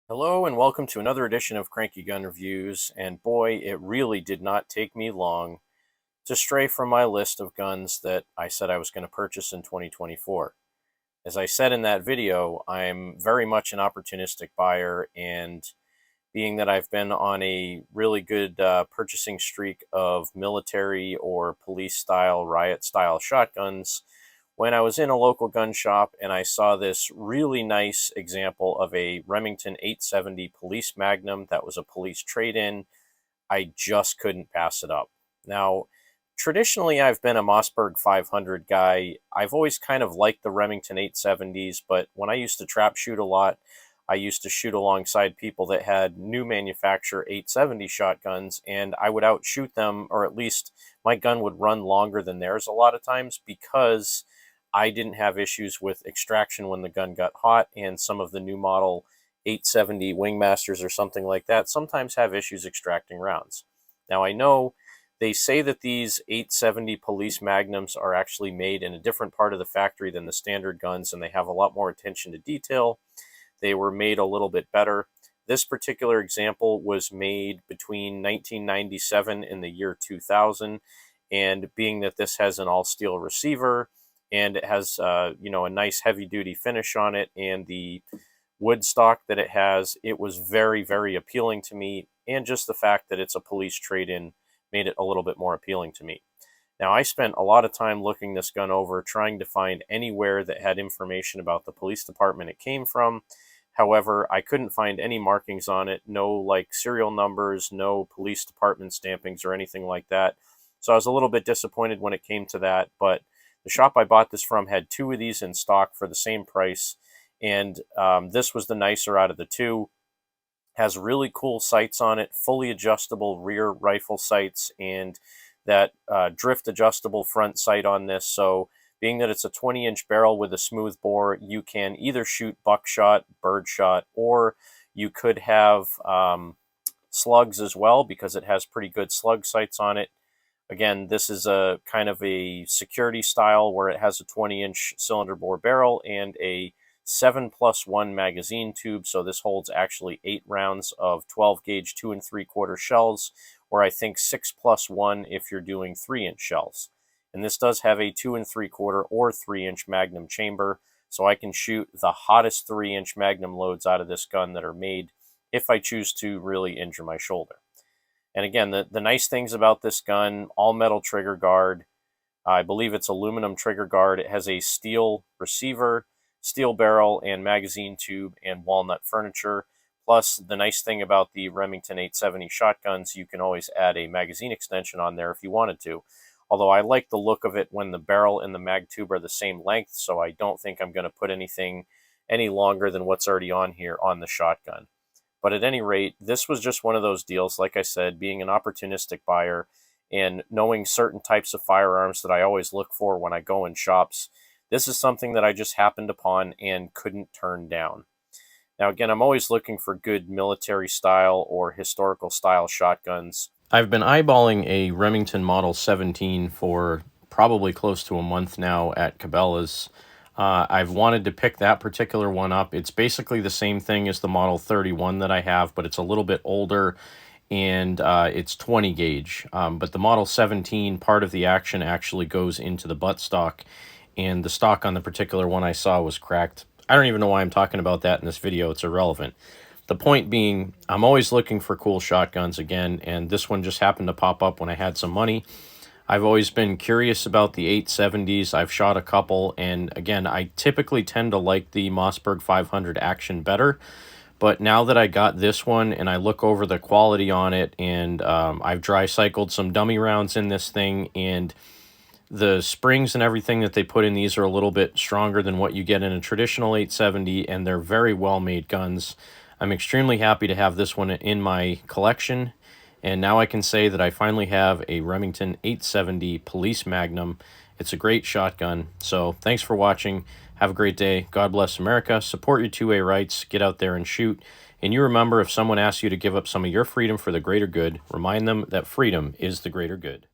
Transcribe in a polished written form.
Hello and welcome to another edition of Cranky Gun Reviews, and boy, it really did not take me long to stray from my list of guns that I said I was going to purchase in 2024. As I said in that video, I'm very much an opportunistic buyer, and being that I've been on a really good purchasing streak of military or police-style, riot-style shotguns, when I was in a local gun shop and I saw this really nice example of a Remington 870 Police Magnum that was a police trade-in, I just couldn't pass it up. Now, traditionally, I've been a Mossberg 500 guy. I've always kind of liked the Remington 870s, but when I used to trap shoot a lot, I used to shoot alongside people that had new manufacturer 870 shotguns, and I would outshoot them, or at least my gun would run longer than theirs a lot of times because I didn't have issues with extraction when the gun got hot, and some of the new model 870 Wingmasters or something like that sometimes have issues extracting rounds. Now, I know they say that these 870 Police Magnums are actually made in a different part of the factory than the standard guns, and they have a lot more attention to detail. They were made a little bit better. This particular example was made between 1997 and the year 2000, and being that this has an all-steel receiver, and it has a nice heavy-duty finish on it, and the wood stock that it has, it was very, very appealing to me, and just the fact that it's a police trade-in made it a little bit more appealing to me. Now, I spent a lot of time looking this gun over, trying to find anywhere that had information about the police department it came from. However, I couldn't find any markings on it, no like serial numbers, no police department stampings or anything like that. So I was a little bit disappointed when it came to that, but the shop I bought this from had two of these in stock for the same price, and this was the nicer out of the two. Has really cool sights on it, fully adjustable rear rifle sights, and that drift adjustable front sight on this. So being that it's a 20-inch barrel with a smooth bore, you can either shoot buckshot, birdshot, or you could have slugs as well because it has pretty good slug sights on it. Again, this is a kind of a security style where it has a 20-inch cylinder bore barrel and a 7+1 magazine tube, so this holds actually 8 rounds of 12 gauge 2 3/4 shells, or I think 6+1 if you're doing 3-inch shells. And this does have a 2 3/4 or 3-inch Magnum chamber, so I can shoot the hottest 3-inch Magnum loads out of this gun that are made if I choose to really injure my shoulder. And again, the nice things about this gun, all metal trigger guard. I believe it's aluminum trigger guard. It has a steel receiver, steel barrel, and magazine tube, and walnut furniture. Plus, the nice thing about the Remington 870 shotguns, you can always add a magazine extension on there if you wanted to. Although I like the look of it when the barrel and the mag tube are the same length, so I don't think I'm going to put anything any longer than what's already on here on the shotgun. But at any rate, this was just one of those deals, like I said, being an opportunistic buyer and knowing certain types of firearms that I always look for when I go in shops. This is something that I just happened upon and couldn't turn down. Now, again, I'm always looking for good military style or historical style shotguns. I've been eyeballing a Remington Model 17 for probably close to a month now at Cabela's. I've wanted to pick that particular one up. It's basically the same thing as the Model 31 that I have, but it's a little bit older, and it's 20 gauge. But the Model 17, part of the action actually goes into the buttstock, and the stock on the particular one I saw was cracked. I don't even know why I'm talking about that in this video. It's irrelevant. The point being, I'm always looking for cool shotguns again, and this one just happened to pop up when I had some money. I've always been curious about the 870s. I've shot a couple, and again, I typically tend to like the Mossberg 500 action better. But now that I got this one and I look over the quality on it, and I've dry cycled some dummy rounds in this thing, and the springs and everything that they put in these are a little bit stronger than what you get in a traditional 870, and they're very well made guns. I'm extremely happy to have this one in my collection. And now I can say that I finally have a Remington 870 Police Magnum. It's a great shotgun. So thanks for watching. Have a great day. God bless America. Support your 2A rights. Get out there and shoot. And you remember, if someone asks you to give up some of your freedom for the greater good, remind them that freedom is the greater good.